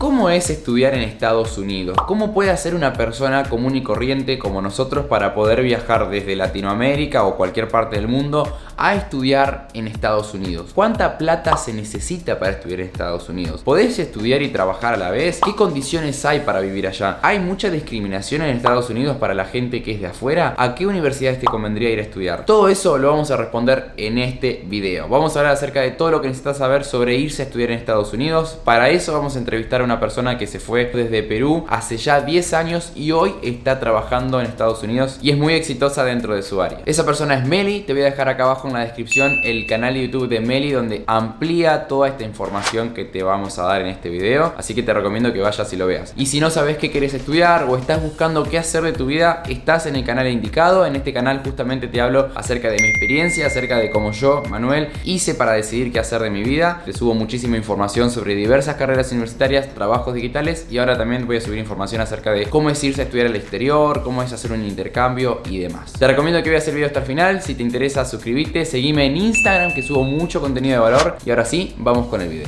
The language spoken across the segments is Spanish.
¿Cómo es estudiar en Estados Unidos? ¿Cómo puede hacer una persona común y corriente como nosotros para poder viajar desde Latinoamérica o cualquier parte del mundo a estudiar en Estados Unidos? ¿Cuánta plata se necesita para estudiar en Estados Unidos? ¿Podés estudiar y trabajar a la vez? ¿Qué condiciones hay para vivir allá? ¿Hay mucha discriminación en Estados Unidos para la gente que es de afuera? ¿A qué universidades te convendría ir a estudiar? Todo eso lo vamos a responder en este video. Vamos a hablar acerca de todo lo que necesitas saber sobre irse a estudiar en Estados Unidos. Para eso vamos a entrevistar a una persona que se fue desde Perú hace ya 10 años y hoy está trabajando en Estados Unidos y es muy exitosa dentro de su área. Esa persona es Meli. Te voy a dejar acá abajo en la descripción el canal de YouTube de Meli, donde amplía toda esta información que te vamos a dar en este video, así que te recomiendo que vayas y lo veas. Y si no sabes qué querés estudiar o estás buscando qué hacer de tu vida, estás en el canal indicado. En este canal justamente te hablo acerca de mi experiencia, acerca de cómo yo, Manuel, hice para decidir qué hacer de mi vida. Te subo muchísima información sobre diversas carreras universitarias, trabajos digitales, y ahora también voy a subir información acerca de cómo es irse a estudiar al exterior, cómo es hacer un intercambio y demás. Te recomiendo que veas el video hasta el final. Si te interesa, suscríbete, seguime en Instagram, que subo mucho contenido de valor. Y ahora sí, vamos con el video.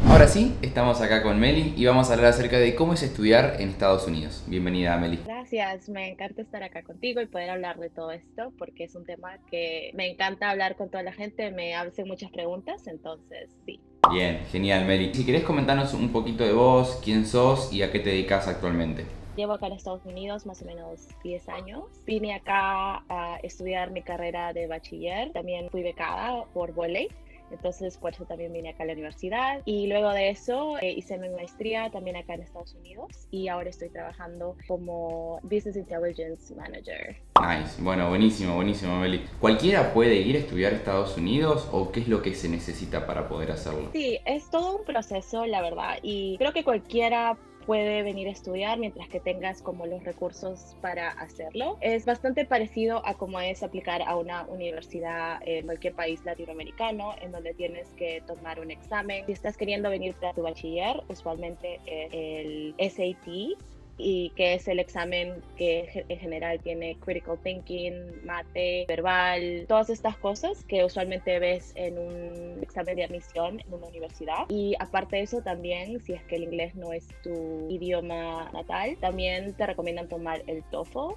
Ahora sí, estamos acá con Meli y vamos a hablar acerca de cómo es estudiar en Estados Unidos. Bienvenida, Meli. Gracias, me encanta estar acá contigo y poder hablar de todo esto porque es un tema que me encanta hablar con toda la gente, me hacen muchas preguntas, entonces sí. Bien, genial, Meli. Si querés comentarnos un poquito de vos, quién sos y a qué te dedicas actualmente. Llevo acá en Estados Unidos más o menos 10 años. Vine acá a estudiar mi carrera de bachiller, también fui becada por Voley. Entonces, por eso también vine acá a la universidad. Y luego de eso, hice mi maestría también acá en Estados Unidos. Y ahora estoy trabajando como Business Intelligence Manager. Nice, bueno, buenísimo, buenísimo, Meli. ¿Cualquiera puede ir a estudiar a Estados Unidos o qué es lo que se necesita para poder hacerlo? Sí, es todo un proceso, la verdad. Y creo que cualquiera puede venir a estudiar mientras que tengas como los recursos para hacerlo. Es bastante parecido a cómo es aplicar a una universidad en cualquier país latinoamericano, en donde tienes que tomar un examen. Si estás queriendo venir para tu bachiller, usualmente el SAT, y que es el examen que en general tiene critical thinking, mate, verbal, todas estas cosas que usualmente ves en un examen de admisión en una universidad. Y aparte de eso también, si es que el inglés no es tu idioma natal, también te recomiendan tomar el TOEFL,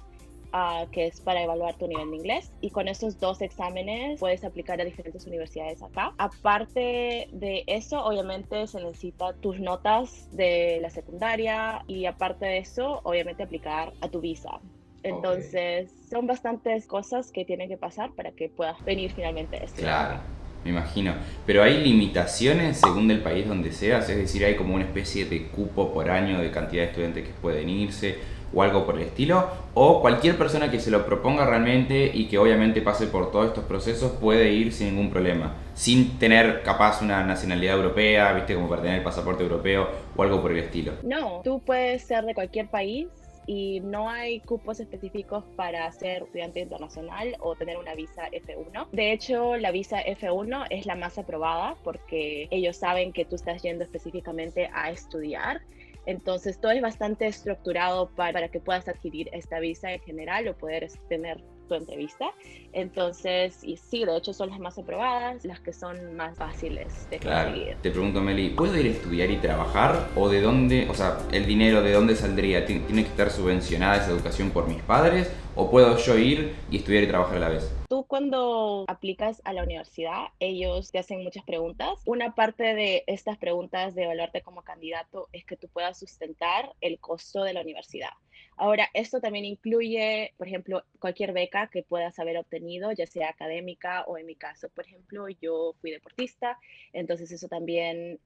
que es para evaluar tu nivel de inglés. Y con esos dos exámenes puedes aplicar a diferentes universidades acá. Aparte de eso, obviamente se necesita tus notas de la secundaria y aparte de eso, obviamente aplicar a tu visa. Ok. Entonces, son bastantes cosas que tienen que pasar para que puedas venir finalmente a estudiar Claro, acá. me imagino. Pero hay limitaciones según el país donde seas, es decir, hay como una especie de cupo por año de cantidad de estudiantes que pueden irse o algo por el estilo, o cualquier persona que se lo proponga realmente y que obviamente pase por todos estos procesos puede ir sin ningún problema, sin tener capaz una nacionalidad europea, viste, como para tener el pasaporte europeo o algo por el estilo. No, tú puedes ser de cualquier país y no hay cupos específicos para ser estudiante internacional o tener una visa F1. De hecho, la visa F1 es la más aprobada porque ellos saben que tú estás yendo específicamente a estudiar. Entonces, todo es bastante estructurado para que puedas adquirir esta visa en general o poder tener tu entrevista. Entonces, y sí, de hecho son las más aprobadas, las que son más fáciles de Claro, conseguir. te pregunto, Meli, ¿puedo ir a estudiar y trabajar? ¿O de dónde, o sea, el dinero de dónde saldría? ¿Tiene que estar subvencionada esa educación por mis padres? ¿O puedo yo ir y estudiar y trabajar a la vez? Tú cuando aplicas a la universidad, ellos te hacen muchas preguntas. Una parte de estas preguntas de evaluarte como candidato es que tú puedas sustentar el costo de la universidad. Ahora, esto también incluye, por ejemplo, cualquier beca que puedas haber obtenido, ya sea académica o en mi caso, por ejemplo, yo fui deportista, entonces eso también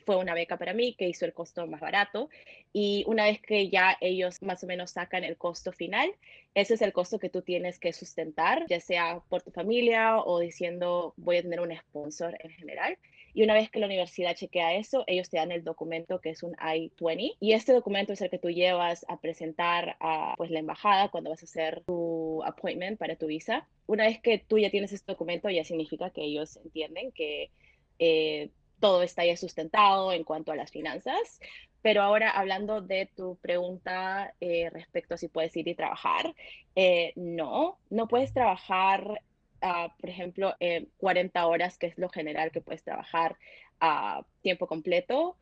fue una beca para mí que hizo el costo más barato. Y una vez que ya ellos más o menos sacan el costo final, ese es el costo que tú tienes que sustentar, ya sea por tu familia o diciendo voy a tener un sponsor en general. Y una vez que la universidad chequea eso, ellos te dan el documento que es un I-20. Y este documento es el que tú llevas a presentar a pues, la embajada cuando vas a hacer tu appointment para tu visa. Una vez que tú ya tienes este documento, ya significa que ellos entienden que eh, todo está ya sustentado en cuanto a las finanzas. Pero ahora hablando de tu pregunta respecto a si puedes ir y trabajar, no, no puedes trabajar, por ejemplo, 40 horas, que es lo general que puedes trabajar a tiempo completo.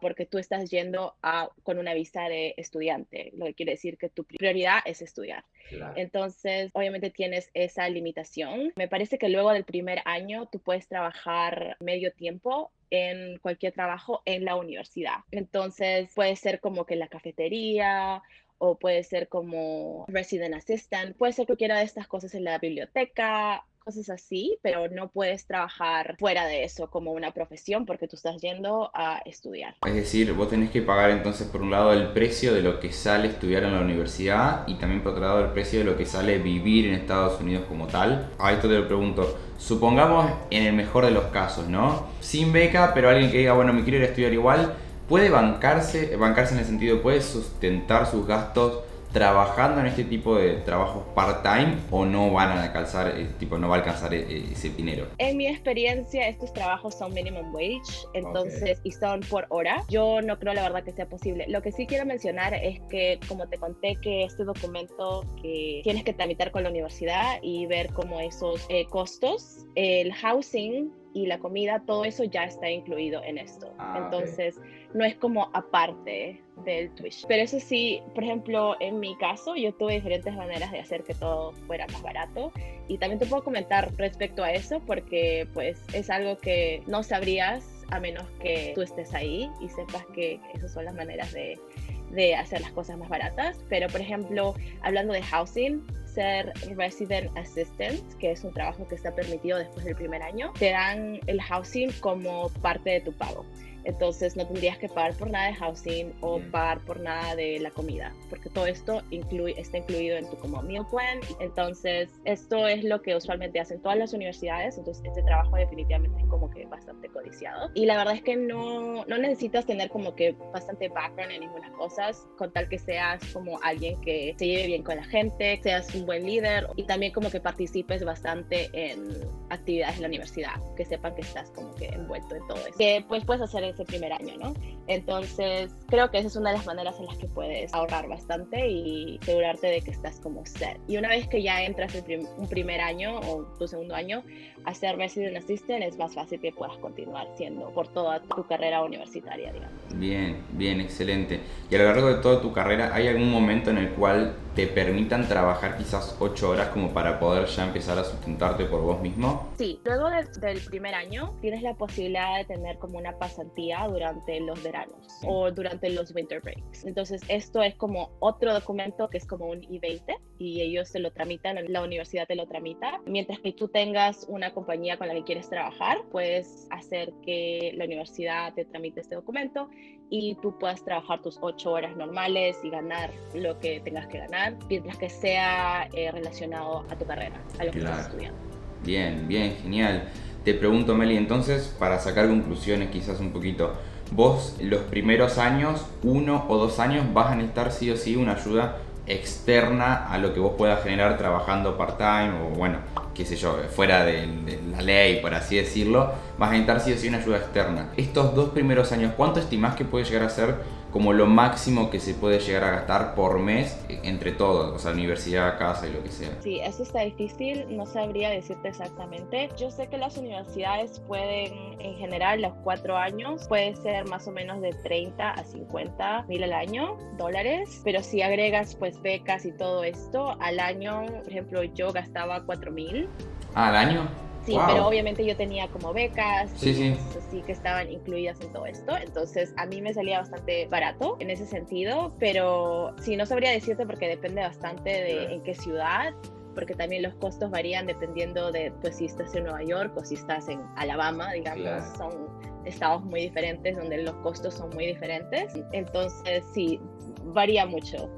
porque tú estás yendo con una visa de estudiante, lo que quiere decir que tu prioridad es estudiar. Claro. Entonces, obviamente tienes esa limitación. Me parece que luego del primer año tú puedes trabajar medio tiempo en cualquier trabajo en la universidad. Entonces, puede ser como que en la cafetería o puede ser como resident assistant, puede ser cualquiera de estas cosas en la biblioteca, cosas así, pero no puedes trabajar fuera de eso como una profesión porque tú estás yendo a estudiar. Es decir, vos tenés que pagar entonces por un lado el precio de lo que sale estudiar en la universidad y también por otro lado el precio de lo que sale vivir en Estados Unidos como tal. A esto te lo pregunto, supongamos en el mejor de los casos, ¿no? Sin beca, pero alguien que diga, bueno, me quiero ir a estudiar igual, ¿puede bancarse en el sentido, puede sustentar sus gastos trabajando en este tipo de trabajos part-time o no van a alcanzar, no va a alcanzar ese dinero? En mi experiencia, estos trabajos son minimum wage, entonces, y son por hora. Yo no creo la verdad que sea posible. Lo que sí quiero mencionar es que, como te conté, que este documento que tienes que tramitar con la universidad y ver como esos costos, el housing y la comida, todo eso ya está incluido en esto. Entonces, no es como aparte del tuition. Pero eso sí, por ejemplo, en mi caso, yo tuve diferentes maneras de hacer que todo fuera más barato. Y también te puedo comentar respecto a eso, porque pues es algo que no sabrías a menos que tú estés ahí y sepas que esas son las maneras de hacer las cosas más baratas. Pero, por ejemplo, hablando de housing, ser resident assistant, que es un trabajo que está permitido después del primer año, te dan el housing como parte de tu pago. Entonces no tendrías que pagar por nada de housing o pagar por nada de la comida, porque todo esto está incluido en tu como meal plan. Entonces esto es lo que usualmente hacen todas las universidades, entonces este trabajo definitivamente es como que bastante codiciado. Y la verdad es que no necesitas tener como que bastante background en ninguna cosa, con tal que seas como alguien que se lleve bien con la gente, seas un buen líder y también como que participes bastante en actividades de la universidad, que sepan que estás como que envuelto en todo eso. Que pues puedes hacer ese primer año, ¿no? Entonces, creo que esa es una de las maneras en las que puedes ahorrar bastante y asegurarte de que estás como set. Y una vez que ya entras un primer año o tu segundo año a ser resident assistant, es más fácil que puedas continuar siendo por toda tu carrera universitaria, digamos. Bien, bien, excelente. Y a lo largo de toda tu carrera, ¿hay algún momento en el cual te permitan trabajar quizás 8 horas como para poder ya empezar a sustentarte por vos mismo? Sí, luego del primer año tienes la posibilidad de tener como una pasantía durante los veranos o durante los winter breaks. Entonces esto es como otro documento que es como un I-20 y ellos te lo tramitan, la universidad te lo tramita. Mientras que tú tengas una compañía con la que quieres trabajar, puedes hacer que la universidad te tramite este documento y tú puedas trabajar tus 8 horas normales y ganar lo que tengas que ganar, mientras que sea relacionado a tu carrera, a lo que estás estudiando. Bien, bien, genial. Te pregunto, Meli, entonces, para sacar conclusiones quizás un poquito, vos los primeros años, 1 o 2 años, vas a necesitar sí o sí una ayuda externa a lo que vos puedas generar trabajando part-time o bueno, qué sé yo, fuera de la ley, por así decirlo, vas a necesitar sí o sí una ayuda externa. Estos 2 primeros años, ¿cuánto estimás que puede llegar a ser como lo máximo que se puede llegar a gastar por mes entre todos, o sea, universidad, casa y lo que sea? Sí, eso está difícil, no sabría decirte exactamente. Yo sé que las universidades pueden, en general, los 4 años, puede ser más o menos de 30 a 50 mil al año, dólares, pero si agregas pues becas y todo esto, al año, por ejemplo, yo gastaba 4,000. ¿Ah, al año? Sí, Wow. pero obviamente yo tenía como becas sí. Así que estaban incluidas en todo esto, entonces a mí me salía bastante barato en ese sentido, pero sí, no sabría decirte porque depende bastante de en qué ciudad, porque también los costos varían dependiendo de pues si estás en Nueva York o si estás en Alabama, digamos, son estados muy diferentes donde los costos son muy diferentes, entonces sí, varía mucho.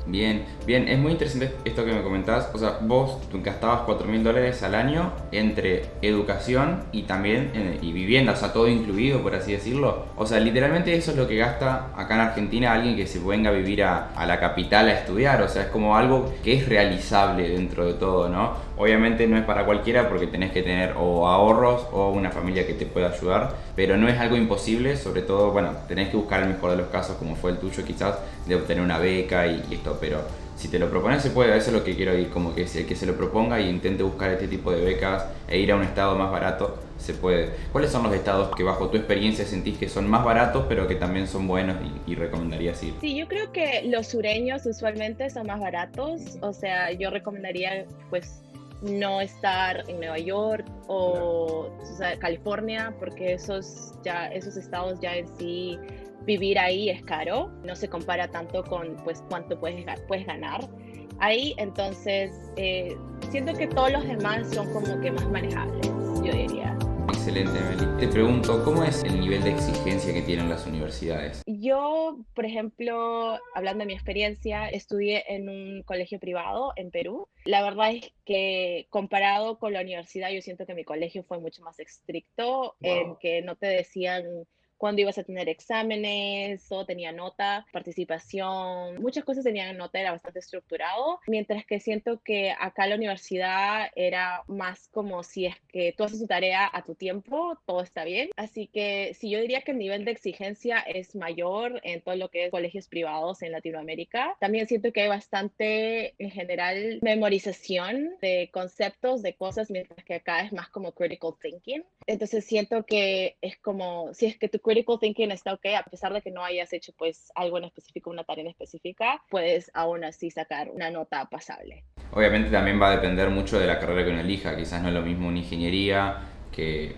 Bien, bien, es muy interesante esto que me comentás, o sea, vos gastabas $4,000 al año entre educación y también y vivienda, o sea, todo incluido, por así decirlo. O sea, literalmente eso es lo que gasta acá en Argentina alguien que se venga a vivir a la capital a estudiar, o sea, es como algo que es realizable dentro de todo, ¿no? Obviamente no es para cualquiera porque tenés que tener o ahorros o una familia que te pueda ayudar, pero no es algo imposible, sobre todo, bueno, tenés que buscar el mejor de los casos, como fue el tuyo quizás, de obtener una beca y esto, pero si te lo propones se puede, eso es lo que quiero ir, como que el que se lo proponga y intente buscar este tipo de becas e ir a un estado más barato, se puede. ¿Cuáles son los estados que bajo tu experiencia sentís que son más baratos pero que también son buenos y recomendarías ir? Sí, yo creo que los sureños usualmente son más baratos, o sea, yo recomendaría pues no estar en Nueva York Claro. o sea, California, porque esos estados ya en sí vivir ahí es caro, no se compara tanto con pues cuánto puedes ganar ahí, entonces siento que todos los demás son como que más manejables, yo diría. Excelente, Meli. Te pregunto, ¿cómo es el nivel de exigencia que tienen las universidades? Yo, por ejemplo, hablando de mi experiencia, estudié en un colegio privado en Perú. La verdad es que comparado con la universidad, yo siento que mi colegio fue mucho más estricto en Wow. que no te decían cuándo ibas a tener exámenes, todo tenía nota, participación, muchas cosas tenían nota, era bastante estructurado, mientras que siento que acá la universidad era más como si es que tú haces tu tarea a tu tiempo, todo está bien. Así que sí, yo diría que el nivel de exigencia es mayor en todo lo que es colegios privados en Latinoamérica. También siento que hay bastante, en general, memorización de conceptos, de cosas, mientras que acá es más como critical thinking. Entonces siento que es como, si es que tu critical thinking está ok, a pesar de que no hayas hecho pues algo en específico, una tarea en específica, puedes aún así sacar una nota pasable. Obviamente también va a depender mucho de la carrera que uno elija. Quizás no es lo mismo una ingeniería que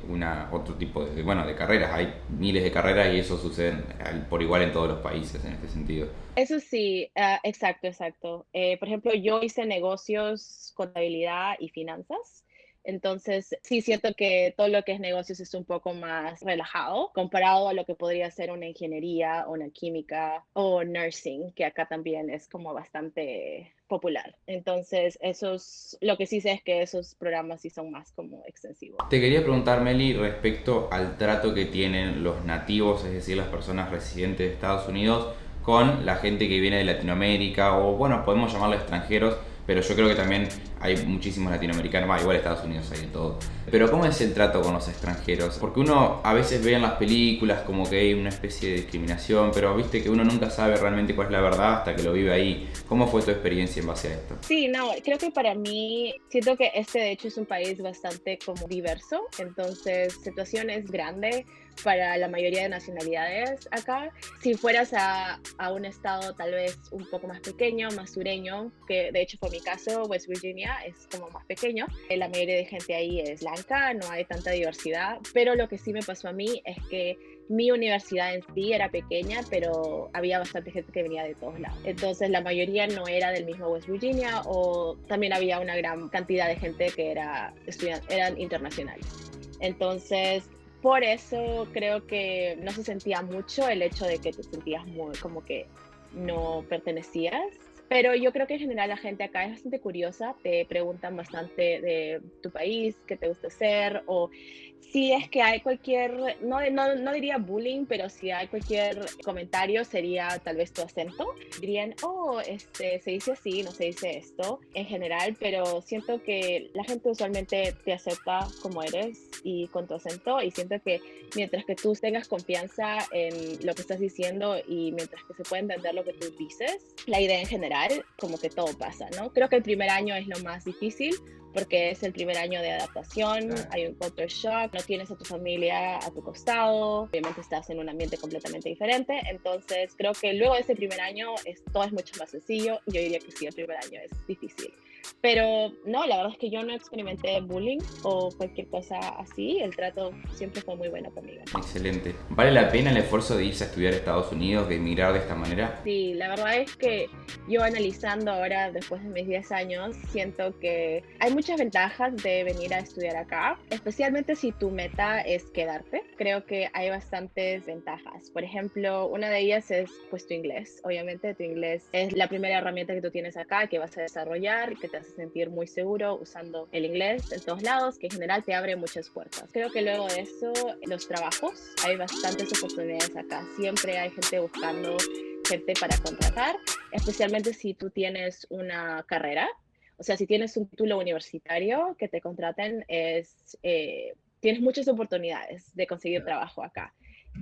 otro tipo de carreras. Hay miles de carreras y eso sucede por igual en todos los países en este sentido. Eso sí, exacto, exacto. Por ejemplo, yo hice negocios, contabilidad y finanzas. Entonces, sí siento que todo lo que es negocios es un poco más relajado comparado a lo que podría ser una ingeniería o una química o nursing, que acá también es como bastante popular. Entonces, lo que sí sé es que esos programas sí son más como extensivos. Te quería preguntar, Meli, respecto al trato que tienen los nativos, es decir, las personas residentes de Estados Unidos, con la gente que viene de Latinoamérica, o bueno, podemos llamarlo extranjeros, pero yo creo que también hay muchísimos latinoamericanos, igual Estados Unidos hay de todo. Pero ¿cómo es el trato con los extranjeros? Porque uno a veces ve en las películas como que hay una especie de discriminación, pero viste que uno nunca sabe realmente cuál es la verdad hasta que lo vive ahí. ¿Cómo fue tu experiencia en base a esto? Sí, no, creo que para mí, siento que este de hecho es un país bastante como diverso, entonces situación es grande para la mayoría de nacionalidades acá. Si fueras a un estado tal vez un poco más pequeño, más sureño, que de hecho fue mi caso, West Virginia es como más pequeño, la mayoría de gente ahí es blanca, no hay tanta diversidad, pero lo que sí me pasó a mí es que mi universidad en sí era pequeña, pero había bastante gente que venía de todos lados. Entonces la mayoría no era del mismo West Virginia o también había una gran cantidad de gente que eran internacionales. Entonces, por eso creo que no se sentía mucho el hecho de que te sentías muy como que no pertenecías. Pero yo creo que en general la gente acá es bastante curiosa, te preguntan bastante de tu país, qué te gusta hacer, o si es que hay cualquier, no diría bullying, pero si hay cualquier comentario sería tal vez tu acento. Dirían, oh, se dice así, no se dice esto en general, pero siento que la gente usualmente te acepta como eres y con tu acento y siento que mientras que tú tengas confianza en lo que estás diciendo y mientras que se puede entender lo que tú dices, la idea en general, como que todo pasa, ¿no? Creo que el primer año es lo más difícil porque es el primer año de adaptación, Claro. hay un culture shock, no tienes a tu familia a tu costado, obviamente estás en un ambiente completamente diferente, entonces creo que luego de ese primer año todo es mucho más sencillo, yo diría que sí, el primer año es difícil. Pero no, la verdad es que yo no experimenté bullying o cualquier cosa así, el trato siempre fue muy bueno conmigo. Excelente. ¿Vale la pena el esfuerzo de irse a estudiar a Estados Unidos, de emigrar de esta manera? Sí, la verdad es que yo analizando ahora, después de mis 10 años, siento que hay muchas ventajas de venir a estudiar acá, especialmente si tu meta es quedarte. Creo que hay bastantes ventajas. Por ejemplo, una de ellas es pues tu inglés. Obviamente tu inglés es la primera herramienta que tú tienes acá, que vas a desarrollar, que te hace sentir muy seguro usando el inglés en todos lados, que en general te abre muchas puertas. Creo que luego de eso, los trabajos, hay bastantes oportunidades acá. Siempre hay gente buscando gente para contratar, especialmente si tú tienes una carrera, o sea, si tienes un título universitario que te contraten, tienes muchas oportunidades de conseguir trabajo acá.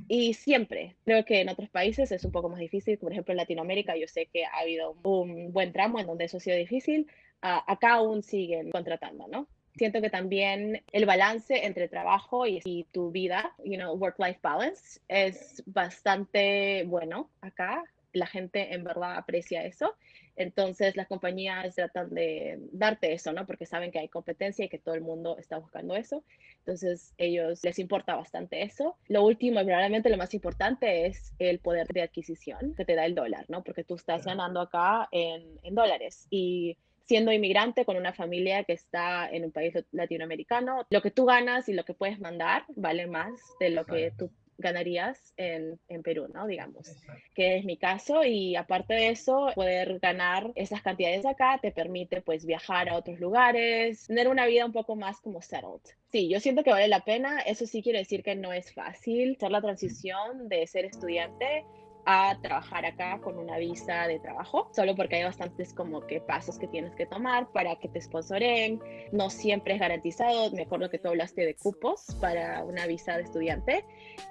Y siempre, creo que en otros países es un poco más difícil, por ejemplo en Latinoamérica yo sé que ha habido un buen tramo en donde eso ha sido difícil, acá aún siguen contratando, ¿no? Siento que también el balance entre trabajo y tu vida, work-life balance, es bastante bueno acá. La gente en verdad aprecia eso. Entonces las compañías tratan de darte eso, ¿no? Porque saben que hay competencia y que todo el mundo está buscando eso. Entonces ellos les importa bastante eso. Lo último y probablemente lo más importante es el poder de adquisición que te da el dólar, ¿no? Porque tú estás ganando acá en dólares y siendo inmigrante con una familia que está en un país latinoamericano, lo que tú ganas y lo que puedes mandar vale más de lo que tú ganarías en Perú, ¿no? Digamos, que es mi caso. Y aparte de eso, poder ganar esas cantidades acá te permite pues viajar a otros lugares, tener una vida un poco más como settled. Sí, yo siento que vale la pena. Eso sí quiere decir que no es fácil hacer la transición de ser estudiante a trabajar acá con una visa de trabajo, solo porque hay bastantes como que pasos que tienes que tomar para que te sponsoren. No siempre es garantizado. Me acuerdo que tú hablaste de cupos para una visa de estudiante.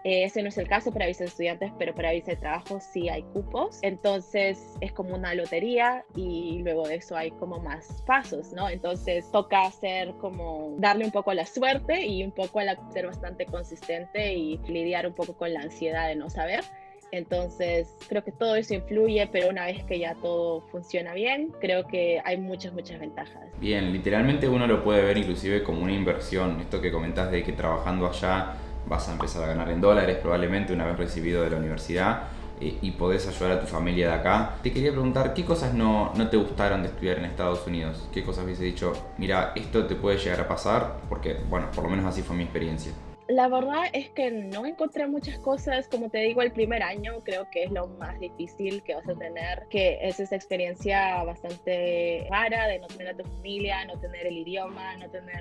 Ese no es el caso para visa de estudiantes, pero para visa de trabajo sí hay cupos. Entonces es como una lotería y luego de eso hay como más pasos, ¿no? Entonces toca hacer como darle un poco a la suerte y un poco a ser bastante consistente y lidiar un poco con la ansiedad de no saber. Entonces, creo que todo eso influye, pero una vez que ya todo funciona bien, creo que hay muchas ventajas. Bien, literalmente uno lo puede ver inclusive como una inversión. Esto que comentás de que trabajando allá vas a empezar a ganar en dólares probablemente una vez recibido de la universidad y podés ayudar a tu familia de acá. Te quería preguntar, ¿qué cosas no te gustaron de estudiar en Estados Unidos? ¿Qué cosas hubiese dicho, mira, esto te puede llegar a pasar? Porque, bueno, por lo menos así fue mi experiencia. La verdad es que no encontré muchas cosas. Como te digo, el primer año creo que es lo más difícil que vas a tener, que es esa experiencia bastante rara de no tener a tu familia, no tener el idioma,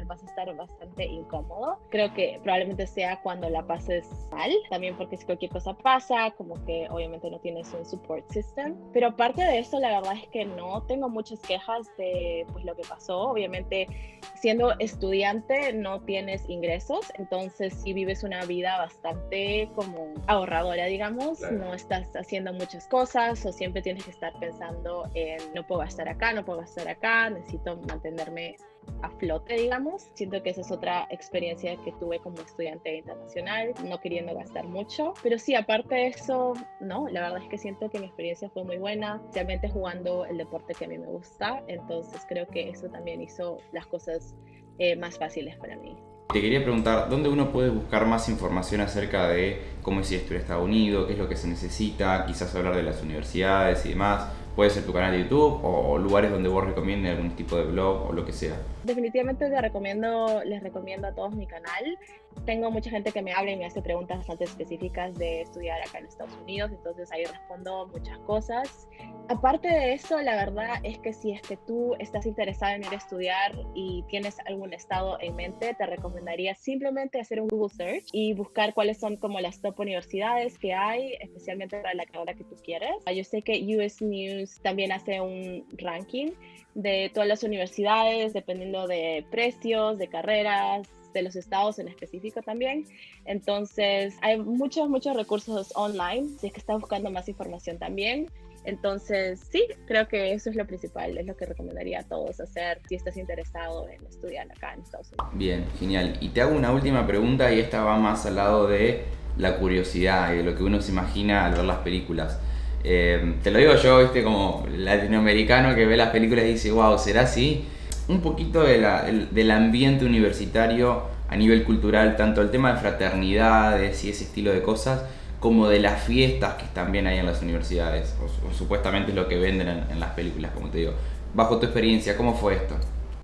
vas a estar bastante incómodo. Creo que probablemente sea cuando la pases mal, también porque si cualquier cosa pasa, como que obviamente no tienes un support system. Pero aparte de eso, la verdad es que no tengo muchas quejas de pues, lo que pasó. Obviamente, siendo estudiante no tienes ingresos, entonces si vives una vida bastante como ahorradora, digamos, claro. No estás haciendo muchas cosas o siempre tienes que estar pensando en no puedo gastar acá, necesito mantenerme a flote, digamos. Siento que esa es otra experiencia que tuve como estudiante internacional, no queriendo gastar mucho. Pero sí, aparte de eso, no, la verdad es que siento que mi experiencia fue muy buena, especialmente jugando el deporte que a mí me gusta. Entonces creo que eso también hizo las cosas más fáciles para mí. Te quería preguntar, ¿dónde uno puede buscar más información acerca de cómo es estudiar en Estados Unidos, qué es lo que se necesita, quizás hablar de las universidades y demás? Puede ser tu canal de YouTube o lugares donde vos recomiendes algún tipo de blog o lo que sea. Definitivamente les recomiendo a todos mi canal. Tengo mucha gente que me habla y me hace preguntas bastante específicas de estudiar acá en Estados Unidos, entonces ahí respondo muchas cosas. Aparte de eso, la verdad es que si es que tú estás interesado en ir a estudiar y tienes algún estado en mente, te recomendaría simplemente hacer un Google search y buscar cuáles son como las top universidades que hay, especialmente para la carrera que tú quieres. Yo sé que US News también hace un ranking de todas las universidades, dependiendo de precios, de carreras, de los estados en específico también. Entonces, hay muchos recursos online, si es que estás buscando más información también. Entonces, sí, creo que eso es lo principal, es lo que recomendaría a todos hacer si estás interesado en estudiar acá en Estados Unidos. Bien, genial. Y te hago una última pregunta y esta va más al lado de la curiosidad y de lo que uno se imagina al ver las películas. Te lo digo yo, ¿viste? Como latinoamericano que ve las películas y dice, wow, ¿será así? Un poquito del ambiente universitario a nivel cultural, tanto el tema de fraternidades y ese estilo de cosas, como de las fiestas que también hay en las universidades, o supuestamente es lo que venden en las películas, como te digo. Bajo tu experiencia, ¿cómo fue esto?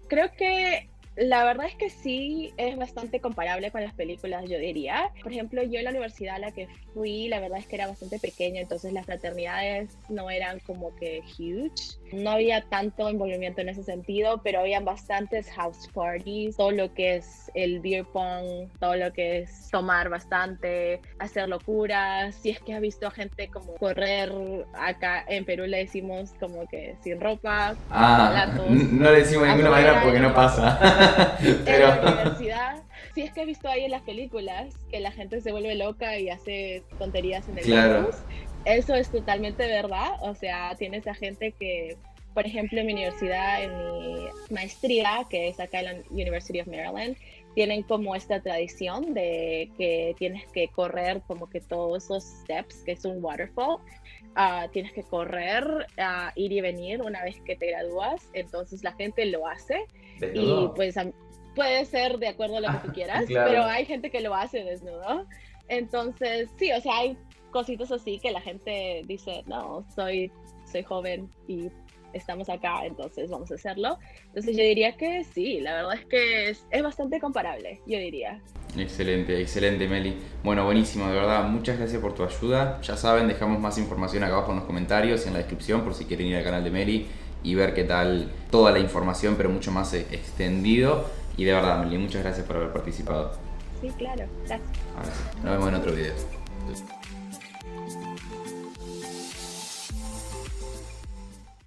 Creo que la verdad es que sí, es bastante comparable con las películas, yo diría. Por ejemplo, yo en la universidad a la que fui, la verdad es que era bastante pequeña, entonces las fraternidades no eran como que huge. No había tanto envolvimiento en ese sentido, pero habían bastantes house parties, todo lo que es el beer pong, todo lo que es tomar bastante, hacer locuras. Si es que has visto a gente como correr, acá en Perú le decimos como que sin ropa, platos, no le decimos de ninguna manera porque no pasa. Pero en la universidad, si es que he visto ahí en las películas que la gente se vuelve loca y hace tonterías en el campus, eso es totalmente verdad. O sea, tienes a gente que Por ejemplo, en mi universidad, en mi maestría, que es acá en la University of Maryland, tienen como esta tradición de que tienes que correr como que todos esos steps, que es un waterfall. Tienes que correr, ir y venir una vez que te gradúas, entonces la gente lo hace y ¿Desnudo? pues puede ser de acuerdo a lo que tú quieras, pero Claro. hay gente que lo hace desnudo. Entonces, sí, o sea, hay cositas así que la gente dice, no, soy joven y estamos acá, entonces vamos a hacerlo. Entonces yo diría que sí, la verdad es que es bastante comparable, yo diría. Excelente, excelente, Meli. Bueno, buenísimo, de verdad, muchas gracias por tu ayuda. Ya saben, dejamos más información acá abajo en los comentarios y en la descripción por si quieren ir al canal de Meli y ver qué tal toda la información, pero mucho más extendido. Y de verdad, Meli, muchas gracias por haber participado. Sí, claro, gracias. Ahora sí, nos vemos en otro video.